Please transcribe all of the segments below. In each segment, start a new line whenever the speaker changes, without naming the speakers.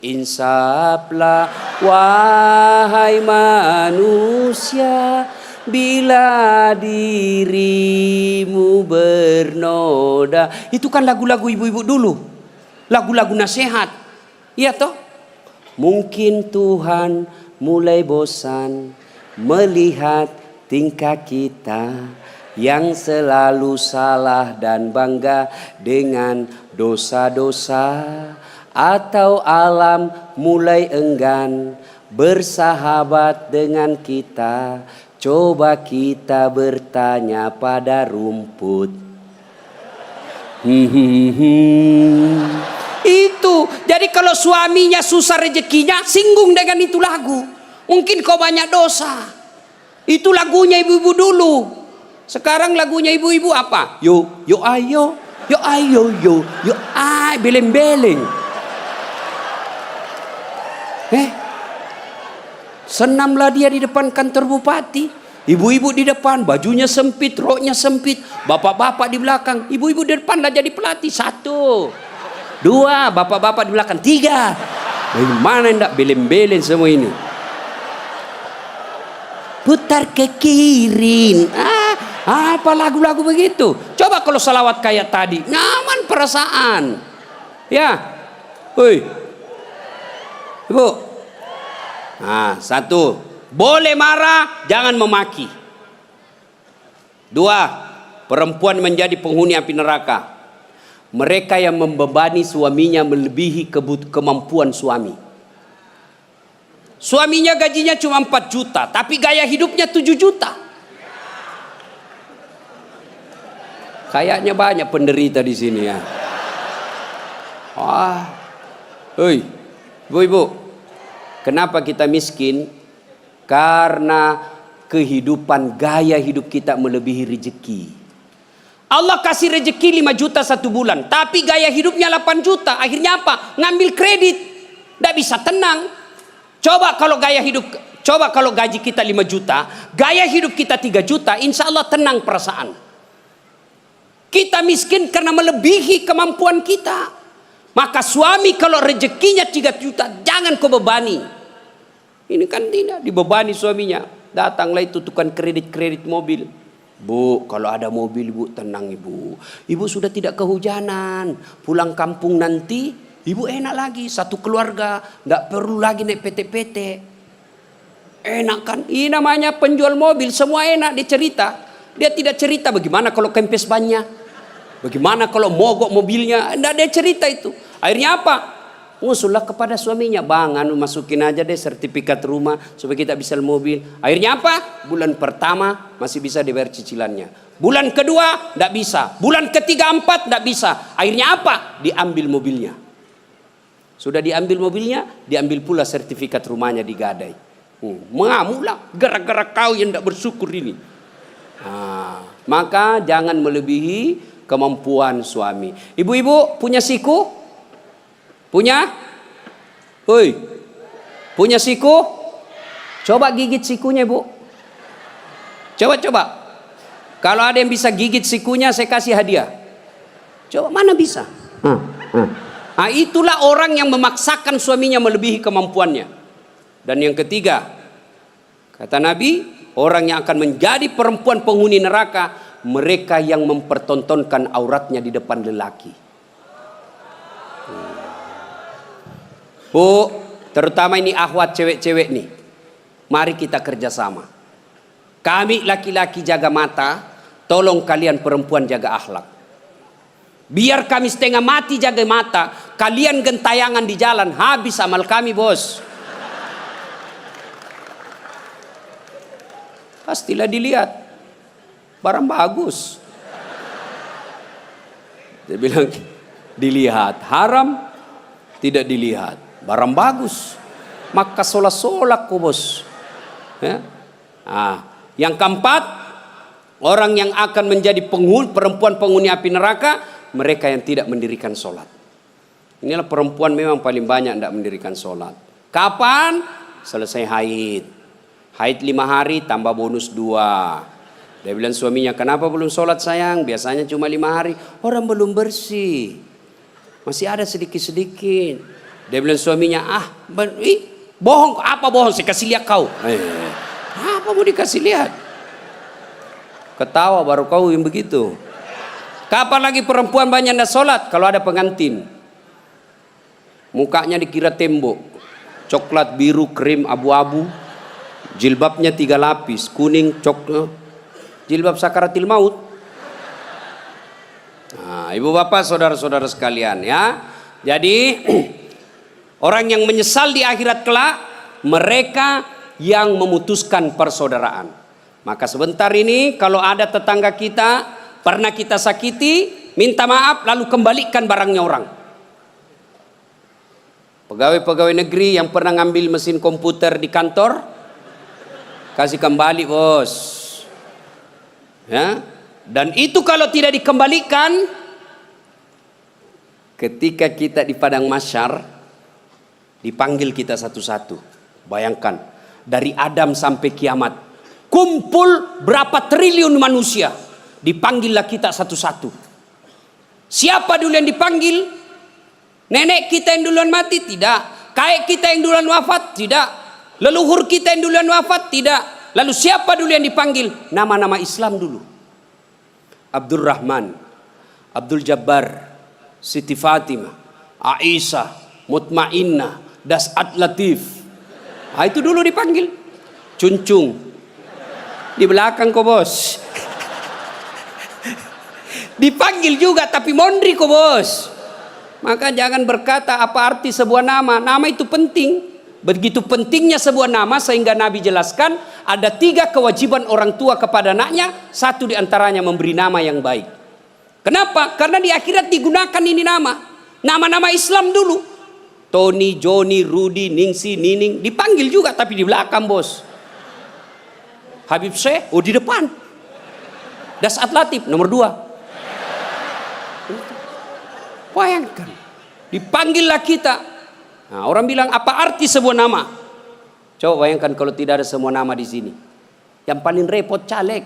Insaflah wahai manusia, bila dirimu bernoda. Itu kan lagu-lagu ibu-ibu dulu, lagu-lagu nasihat, iya toh? Mungkin Tuhan mulai bosan melihat tingkah kita yang selalu salah dan bangga dengan dosa-dosa. Atau alam mulai enggan bersahabat dengan kita. Coba kita bertanya pada rumput. Itu. Jadi kalau suaminya susah rezekinya, singgung dengan itu lagu. Mungkin kau banyak dosa. Itu lagunya ibu-ibu dulu. Sekarang lagunya ibu-ibu apa? Yo, yo ayo, yo ayo, yo ay, beleng-beleng. Senamlah dia di depan kantor bupati. Ibu-ibu di depan, bajunya sempit, roknya sempit. Bapak-bapak di belakang. Ibu-ibu di depan lah jadi pelatih. 1, 2, bapak-bapak di belakang. 3. Bagaimana enggak beleng-beleng semua ini? Putar ke kiri. Apa lagu-lagu begitu? Coba kalau salawat kayak tadi, nyaman perasaan. Ya. Woi. Ibu. Nah, 1, boleh marah, jangan memaki. 2, perempuan menjadi penghuni api neraka. Mereka yang membebani suaminya melebihi kemampuan suami. Suaminya gajinya cuma 4 juta, tapi gaya hidupnya 7 juta. Kayaknya banyak penderita di sini ya. Hei, ibu-ibu. Kenapa kita miskin? Karena kehidupan gaya hidup kita melebihi rezeki. Allah kasih rezeki 5 juta 1 bulan, tapi gaya hidupnya 8 juta. Akhirnya apa? Ngambil kredit. Tidak bisa tenang. Coba kalau gaji kita 5 juta, gaya hidup kita 3 juta, insya Allah tenang perasaan. Kita miskin karena melebihi kemampuan kita. Maka suami kalau rezekinya 3 juta, jangan kau bebani. Ini kan tidak dibebani suaminya. Datanglah itu tukang kredit mobil. Bu, kalau ada mobil ibu tenang ibu. Ibu sudah tidak kehujanan. Pulang kampung nanti, ibu enak lagi. Satu keluarga, tidak perlu lagi naik PT-PT. Enak kan? Ini namanya penjual mobil, semua enak dia cerita. Dia tidak cerita bagaimana kalau kempes bannya. Bagaimana kalau mogok mobilnya? Tidak ada cerita itu. Akhirnya apa? Ngusullah kepada suaminya. Bang, masukin aja deh sertifikat rumah supaya kita bisa mobil. Akhirnya apa? Bulan pertama masih bisa dibayar cicilannya. Bulan kedua tidak bisa. Bulan ketiga, 4 tidak bisa. Akhirnya apa? Diambil mobilnya. Sudah diambil mobilnya, diambil pula sertifikat rumahnya digadai. Mengamuklah gara-gara kau yang tidak bersyukur ini. Maka jangan melebihi kemampuan suami. Ibu-ibu punya siku? Punya? Hoi. Punya siku? Coba gigit sikunya, Bu. Coba. Kalau ada yang bisa gigit sikunya, saya kasih hadiah. Coba, mana bisa? Itulah orang yang memaksakan suaminya melebihi kemampuannya. Dan yang ketiga, kata Nabi, orang yang akan menjadi perempuan penghuni neraka, mereka yang mempertontonkan auratnya di depan lelaki. Bu, terutama ini akhwat cewek-cewek nih. Mari kita kerjasama. Kami laki-laki jaga mata, tolong kalian perempuan jaga akhlak. Biar kami setengah mati jaga mata, kalian gentayangan di jalan, habis amal kami, bos. Pastilah dilihat. Barang bagus. Dia bilang dilihat, haram tidak dilihat. Barang bagus, maka solak-solak kok bos. Ya? Yang keempat, orang yang akan menjadi perempuan penghuni api neraka, mereka yang tidak mendirikan sholat. Inilah perempuan memang paling banyak tidak mendirikan sholat. Kapan? Selesai haid. Haid 5 hari tambah bonus 2. Dia bilang suaminya, kenapa belum sholat sayang? Biasanya cuma 5 hari. Orang belum bersih. Masih ada sedikit-sedikit. Dia bilang suaminya, bohong, apa bohong? Saya kasih lihat kau. Apa mau dikasih lihat? Ketawa baru kau yang begitu. Kapan lagi perempuan banyak nak sholat kalau ada pengantin? Mukanya dikira tembok, coklat, biru, krim, abu-abu, jilbabnya 3 lapis, kuning, coklat, jilbab sakaratil maut. Nah, ibu bapak, saudara-saudara sekalian ya. Jadi orang yang menyesal di akhirat kelak, mereka yang memutuskan persaudaraan. Maka sebentar ini kalau ada tetangga kita pernah kita sakiti, minta maaf lalu kembalikan barangnya orang. Pegawai-pegawai negeri yang pernah ngambil mesin komputer di kantor, kasih kembali bos. Ya. Dan itu kalau tidak dikembalikan, ketika kita di padang mahsyar, dipanggil kita satu-satu. Bayangkan, dari Adam sampai kiamat, kumpul berapa triliun manusia, dipanggillah kita satu-satu. Siapa dulu yang dipanggil? Nenek kita yang duluan mati? Tidak. Kakek kita yang duluan wafat? Tidak. Leluhur kita yang duluan wafat? Tidak. Lalu siapa dulu yang dipanggil? Nama-nama Islam dulu. Abdul Rahman, Abdul Jabbar, Siti Fatimah, Aisyah, Mutmainnah, Das'at Latif. Itu dulu dipanggil. Cuncung. Di belakang kok bos. Dipanggil juga tapi mondri kok bos. Maka jangan berkata apa arti sebuah nama. Nama itu penting. Begitu pentingnya sebuah nama sehingga Nabi jelaskan ada 3 kewajiban orang tua kepada anaknya. 1 diantaranya memberi nama yang baik. Kenapa? Karena di akhirat digunakan ini nama. Nama-nama Islam dulu. Tony, Joni, Rudy, Ningsi, Nining. Dipanggil juga tapi di belakang bos. Habib Syekh, di depan. Das'at Latif, nomor 2. Bayangkan, dipanggillah kita. Nah, orang bilang apa arti sebuah nama? Coba bayangkan kalau tidak ada semua nama di sini. Yang paling repot caleg.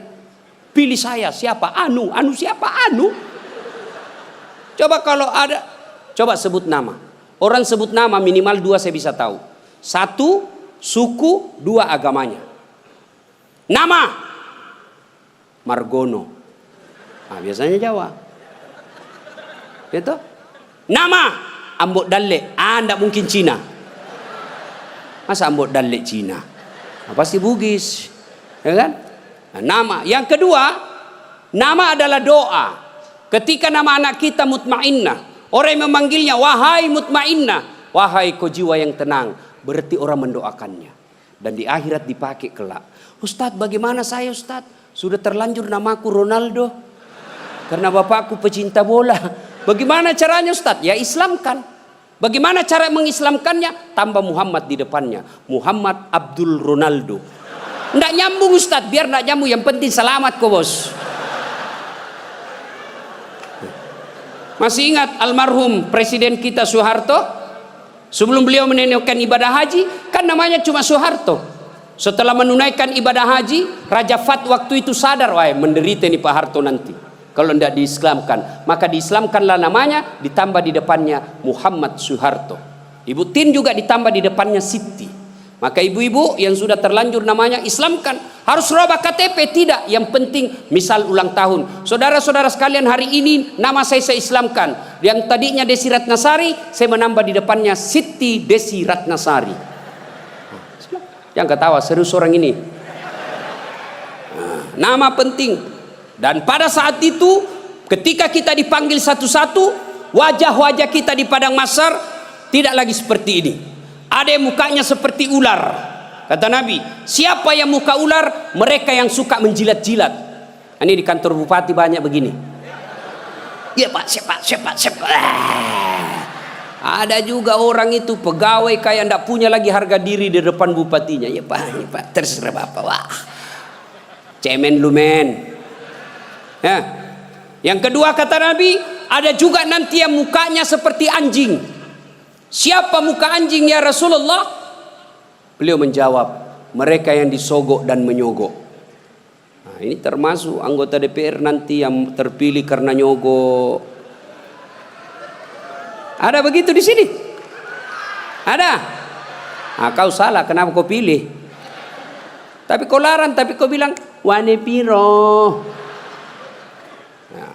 Pilih saya, siapa? Anu siapa? Anu. Coba kalau ada, coba sebut nama. Orang sebut nama minimal 2 saya bisa tahu. 1 suku, 2 agamanya. Nama Margono. Nah, biasanya Jawa. Gitu? Nama Ambok Dalle. Enggak mungkin Cina. Masa Ambok Dalle Cina? Pasti Bugis. Ya kan? Nah, nama. Yang kedua, nama adalah doa. Ketika nama anak kita Mutmainnah, orang yang memanggilnya wahai Mutmainnah, wahai kau jiwa yang tenang, berarti orang mendoakannya. Dan di akhirat dipakai kelak. Ustadz, bagaimana saya Ustadz? Sudah terlanjur namaku Ronaldo. Karena bapakku pecinta bola. Bagaimana caranya Ustadz? Ya Islamkan. Bagaimana cara mengislamkannya? Tambah Muhammad di depannya. Muhammad Abdul Ronaldo. Nggak nyambung Ustadz. Biar nggak nyambung. Yang penting selamat kok bos. Masih ingat almarhum Presiden kita Soeharto? Sebelum beliau menunaikan ibadah haji, kan namanya cuma Soeharto. Setelah menunaikan ibadah haji, Raja Fat waktu itu sadar, wah menderita nih Pak Harto nanti. Kalau tidak diislamkan, maka diislamkanlah namanya, ditambah di depannya Muhammad Soeharto. Ibu Tin juga ditambah di depannya Siti. Maka ibu-ibu yang sudah terlanjur namanya islamkan. Harus rubah KTP? Tidak. Yang penting misal ulang tahun. Saudara-saudara sekalian, hari ini nama saya islamkan. Yang tadinya Desi Ratnasari, saya menambah di depannya Siti Desi Ratnasari. Yang ketawa serius orang ini. Nama penting. Dan pada saat itu ketika kita dipanggil satu-satu, wajah-wajah kita di padang mahsyar tidak lagi seperti ini. Ada yang mukanya seperti ular. Kata Nabi, siapa yang muka ular? Mereka yang suka menjilat-jilat. Ini di kantor bupati banyak begini. Ya Pak, siapa. Ada juga orang itu pegawai kayak ndak punya lagi harga diri di depan bupatinya. Ya Pak, terserah Bapak. Wah, cemen lumen. Ya. Yang kedua kata Nabi, ada juga nanti yang mukanya seperti anjing. Siapa muka anjing ya Rasulullah? Beliau menjawab, mereka yang disogok dan menyogok. Nah, ini termasuk anggota DPR nanti yang terpilih karena nyogok. Ada begitu di sini? Ada? Nah, kau salah, kenapa kau pilih? Tapi kau larang, tapi kau bilang wane piro. Nah.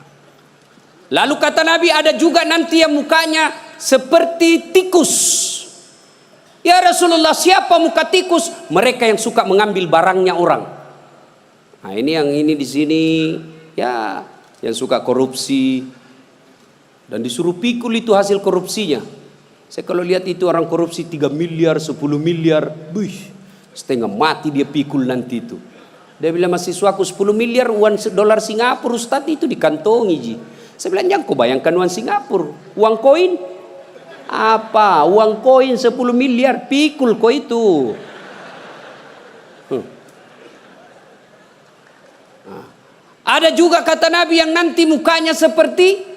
Lalu kata Nabi, ada juga nanti yang mukanya seperti tikus. Ya Rasulullah, siapa muka tikus? Mereka yang suka mengambil barangnya orang. Nah, ini di sini ya, yang suka korupsi dan disuruh pikul itu hasil korupsinya. Saya kalau lihat itu orang korupsi 3 miliar, 10 miliar, setengah mati dia pikul nanti itu. Dia bilang, mahasiswaku 10 miliar uang dolar Singapura Ustaz itu dikantongi ji. Saya bilang, jangan kau bayangkan uang Singapura, uang koin. Apa? Uang koin 10 miliar, pikul kau itu. Nah. Ada juga kata Nabi yang nanti mukanya seperti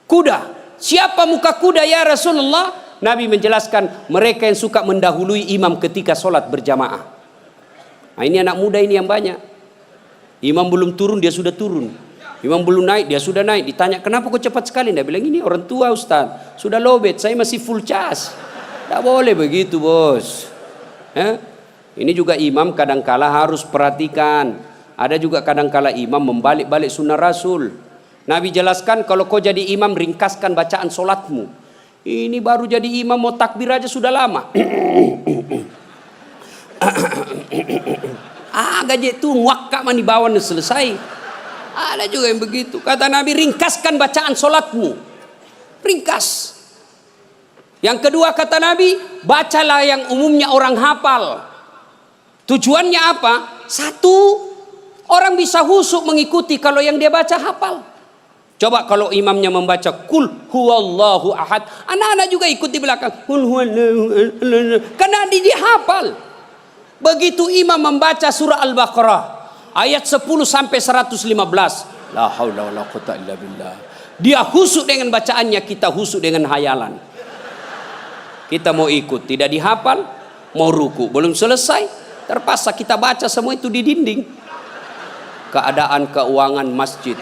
kuda. Siapa muka kuda ya Rasulullah? Nabi menjelaskan, mereka yang suka mendahului imam ketika sholat berjamaah. Nah, ini anak muda ini yang banyak. Imam belum turun, dia sudah turun. Imam belum naik, dia sudah naik. Ditanya, kenapa kok cepat sekali? Dia bilang, ini orang tua Ustaz, sudah lowbat, saya masih full charge. Tidak boleh begitu bos. Ini juga imam kadangkala harus perhatikan. Ada juga kadangkala imam membalik-balik sunnah Rasul. Nabi jelaskan, kalau kau jadi imam, ringkaskan bacaan solatmu. Ini baru jadi imam, mau takbir aja sudah lama. Gaje tuh wakka mani bawan selesai. Ada juga yang begitu. Kata Nabi, ringkaskan bacaan solatmu. Ringkas. Yang kedua kata Nabi, bacalah yang umumnya orang hafal. Tujuannya apa? Satu, orang bisa husuk mengikuti kalau yang dia baca hafal. Coba kalau imamnya membaca kul huwallahu ahad, anak-anak juga ikut di belakang. Kul huwallahu ahad. Karena dia hafal. Begitu imam membaca surah Al-Baqarah ayat 10 sampai 115. La haula wala quwata illa billah. Dia husuk dengan bacaannya, kita husuk dengan hayalan. Kita mau ikut, tidak dihafal, mau ruku, belum selesai, terpaksa kita baca semua itu di dinding. Keadaan keuangan masjid,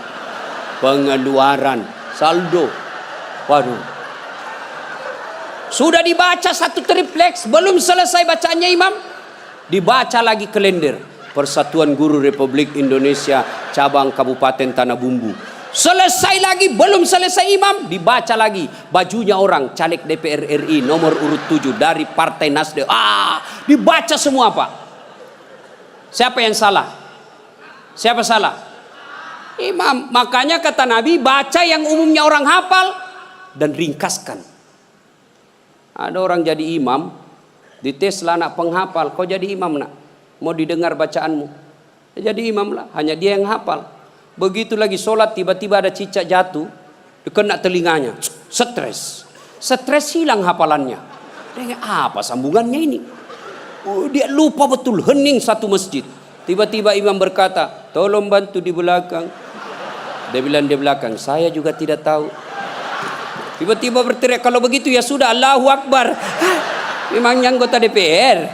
pengeluaran, saldo. Waduh. Sudah dibaca satu tripleks, belum selesai bacaannya imam, dibaca lagi kalender. Persatuan Guru Republik Indonesia cabang Kabupaten Tanah Bumbu. Selesai lagi, belum selesai imam, dibaca lagi bajunya orang caleg DPR RI nomor urut 7 dari Partai Nasdem. Dibaca semua Pak. Siapa yang salah? Siapa salah? Imam. Makanya kata Nabi, baca yang umumnya orang hafal dan ringkaskan. Ada orang jadi imam, dites lah anak penghafal, kau jadi imam nak, mau didengar bacaanmu, jadi imam lah, hanya dia yang hafal. Begitu lagi sholat, tiba-tiba ada cicak jatuh, kena telinganya, stres hilang hafalannya. Dia apa sambungannya ini? Dia lupa betul, hening satu masjid. Tiba-tiba imam berkata, tolong bantu di belakang. Dia bilang di belakang, saya juga tidak tahu. Tiba-tiba berteriak, kalau begitu ya sudah, Allahu Akbar. Memangnya anggota DPR.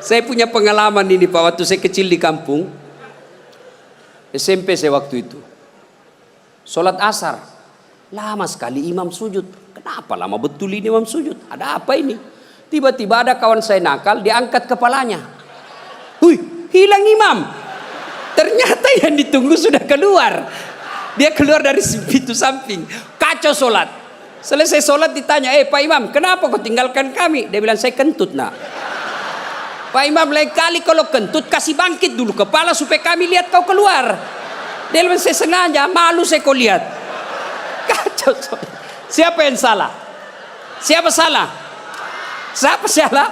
Saya punya pengalaman ini Pak, waktu saya kecil di kampung SMP saya waktu itu, sholat asar lama sekali imam sujud. Kenapa lama betul ini imam sujud? Ada apa ini? Tiba-tiba ada kawan saya nakal, diangkat kepalanya. Hilang imam. Ternyata yang ditunggu sudah keluar. Dia keluar dari pintu samping. Kacau sholat. Selesai sholat ditanya, Pak Imam, kenapa kau tinggalkan kami? Dia bilang, saya kentut nak. Pak Imam, lain kali kalau kentut kasih bangkit dulu kepala supaya kami lihat kau keluar. Dia bilang, saya sengaja, malu saya kau lihat. Kacau sholat. Siapa yang salah? Siapa salah? Siapa salah?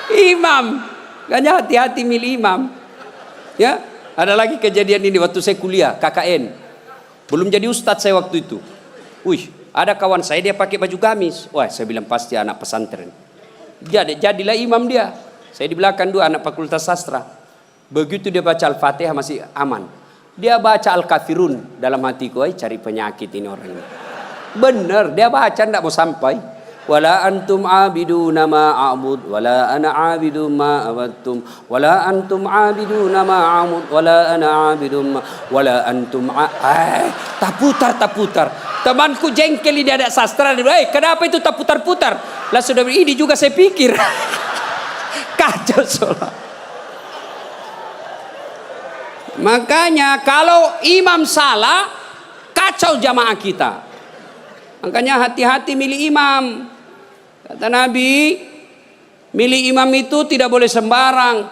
Imam. Makanya hati-hati milih imam. Ya, ada lagi kejadian ini waktu saya kuliah KKN. Belum jadi ustadz saya waktu itu. Ada kawan saya dia pakai baju gamis. Wah, saya bilang pasti anak pesantren. Jadilah imam dia. Saya di belakang dua anak fakultas sastra. Begitu dia baca Al-Fatihah masih aman. Dia baca Al-Kafirun dalam hatiku, cari penyakit ini orang ini. Benar, dia baca enggak mau sampai. Wala antum abiduna ma a'bud wala ana abidu ma abattum wala antum abiduna ma a'bud wala ana abidu ma wala antum tak putar Temanku jengkel di adat sastra, dia bilang, kenapa itu tak putar-putar? Lah sudah ini juga saya pikir. Kacau sholat. Makanya kalau imam salah, kacau jamaah kita. Makanya hati-hati milih imam. Kata Nabi, milih imam itu tidak boleh sembarang.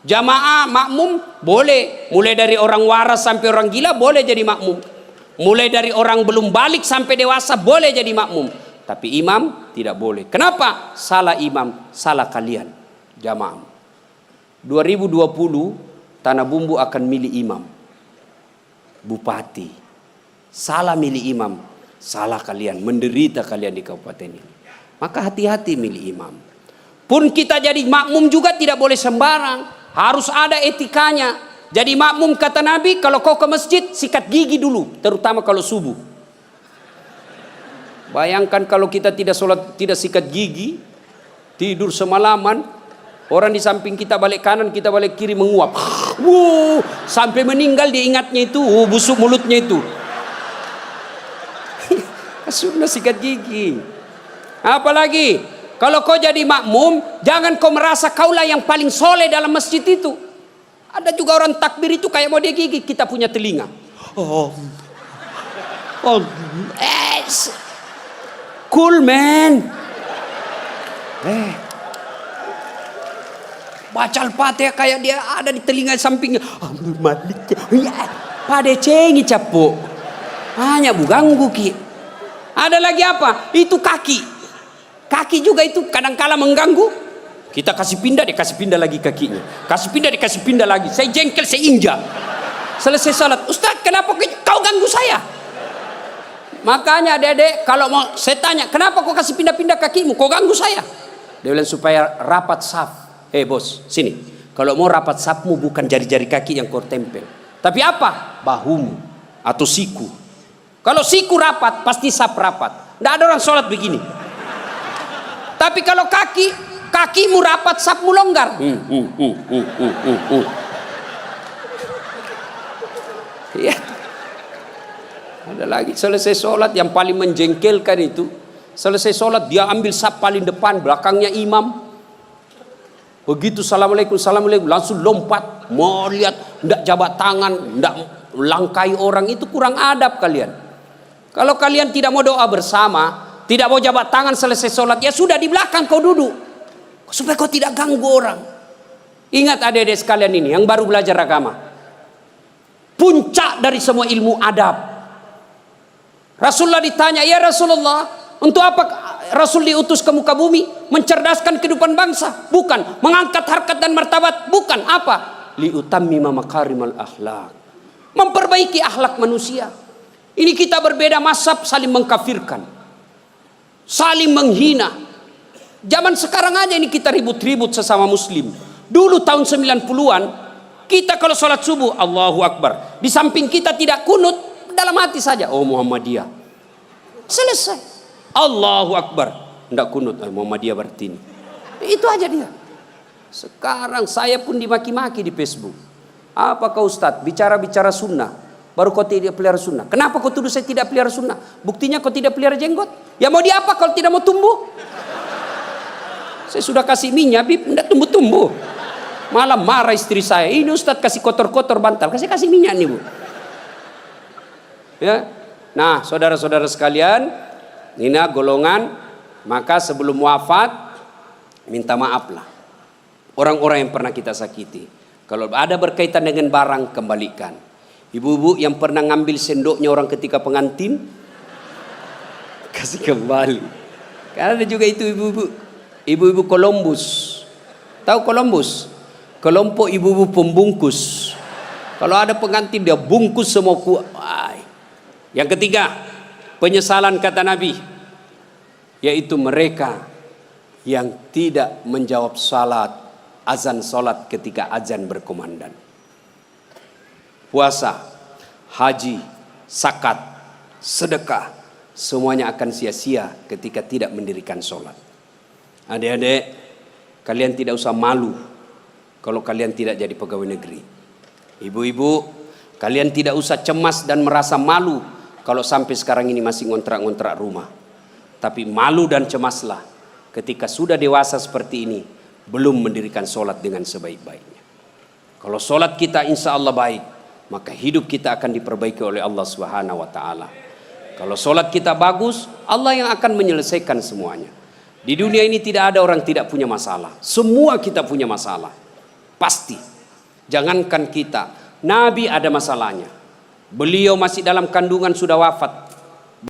Jamaah makmum boleh, mulai dari orang waras sampai orang gila boleh jadi makmum. Mulai dari orang belum balik sampai dewasa boleh jadi makmum. Tapi imam tidak boleh. Kenapa? Salah imam, salah kalian jamaah. 2020 Tanah Bumbu akan milih imam, bupati. Salah milih imam, salah kalian, menderita kalian di kabupaten ini. Maka hati-hati milih imam. Pun kita jadi makmum juga tidak boleh sembarang, harus ada etikanya. Jadi makmum kata Nabi, kalau kau ke masjid sikat gigi dulu, terutama kalau subuh. Bayangkan kalau kita tidak sholat, tidak sikat gigi, tidur semalaman, orang di samping kita balik kanan, kita balik kiri menguap. Sampai meninggal dia ingatnya itu, busuk mulutnya itu. Sunnah sikat gigi. Apalagi kalau kau jadi makmum, jangan kau merasa kaulah yang paling soleh dalam masjid itu. Ada juga orang takbir itu kayak mau dia gigi, kita punya telinga. Cool man. Baca Al-Fatihah kayak dia ada di telinga sampingnya. Malik. Pada cengi capuk. Hanya ganggu ki. Ada lagi apa? Itu kaki. Kaki juga itu kadang-kala mengganggu. Kita kasih pindah, dia kasih pindah lagi kakinya. Kasih pindah, dia kasih pindah lagi. Saya jengkel, saya injak. Selesai salat, Ustaz kenapa kau ganggu saya? Makanya adik-adik, kalau mau saya tanya, kenapa kau kasih pindah-pindah kakimu? Kau ganggu saya? Dia bilang supaya rapat saf. Bos, sini. Kalau mau rapat safmu bukan jari-jari kaki yang kau tempel. Tapi apa? Bahumu atau siku. Kalau siku rapat, pasti saf rapat. Tidak ada orang sholat begini. Tapi kalau kakimu rapat, safmu longgar. Ya. Ada lagi selesai sholat yang paling menjengkelkan itu. Selesai sholat dia ambil saf paling depan, belakangnya imam. Begitu assalamualaikum, assalamualaikum, langsung lompat. Mau lihat, tidak jabat tangan, tidak langkai orang, itu kurang adab kalian. Kalau kalian tidak mau doa bersama, tidak mau jabat tangan selesai sholat, ya sudah di belakang kau duduk. Supaya kau tidak ganggu orang. Ingat adik-adik sekalian ini yang baru belajar agama. Puncak dari semua ilmu adab. Rasulullah ditanya, ya Rasulullah, untuk apa Rasul diutus ke muka bumi? Mencerdaskan kehidupan bangsa? Bukan. Mengangkat harkat dan martabat? Bukan. Apa? Liutammima makarimal akhlak. Memperbaiki akhlak manusia. Ini kita berbeda mazhab, saling mengkafirkan, saling menghina. Zaman sekarang aja ini kita ribut-ribut sesama muslim. Dulu tahun 90-an, kita kalau sholat subuh, Allahu Akbar. Di samping kita tidak kunut, dalam hati saja, oh Muhammadiyah. Selesai. Allahu Akbar. Tidak kunut, Muhammadiyah berarti ini. Itu aja dia. Sekarang saya pun dimaki-maki di Facebook. Apakah Ustadz bicara-bicara sunnah, baru kau tidak pelihara sunnah? Kenapa kau tuduh saya tidak pelihara sunnah? Buktinya kau tidak pelihara jenggot. Ya mau diapa kalau tidak mau tumbuh? Saya sudah kasih minyak, Bib, tidak tumbuh-tumbuh. Malah marah istri saya. Ini Ustadz kasih kotor-kotor bantal. Kasih minyak nih Bu. Ya. Nah saudara-saudara sekalian, ini golongan, maka sebelum wafat minta maaflah orang-orang yang pernah kita sakiti. Kalau ada berkaitan dengan barang, kembalikan. Ibu-ibu yang pernah ngambil sendoknya orang ketika pengantin, kasih kembali. Karena ada juga itu ibu-ibu Columbus. Tahu Columbus? Kelompok ibu-ibu pembungkus. Kalau ada pengantin dia bungkus semua kuah. Yang ketiga, penyesalan kata Nabi, yaitu mereka yang tidak menjawab azan salat ketika azan berkumandang. Puasa, haji, zakat, sedekah, semuanya akan sia-sia ketika tidak mendirikan salat. Adik-adik, kalian tidak usah malu kalau kalian tidak jadi pegawai negeri. Ibu-ibu, kalian tidak usah cemas dan merasa malu kalau sampai sekarang ini masih ngontrak-ngontrak rumah. Tapi malu dan cemaslah ketika sudah dewasa seperti ini belum mendirikan solat dengan sebaik-baiknya. Kalau solat kita insya Allah baik, maka hidup kita akan diperbaiki oleh Allah Subhanahu wa taala. Kalau solat kita bagus, Allah yang akan menyelesaikan semuanya. Di dunia ini tidak ada orang tidak punya masalah. Semua kita punya masalah. Pasti. Jangankan kita, Nabi ada masalahnya. Beliau masih dalam kandungan sudah wafat.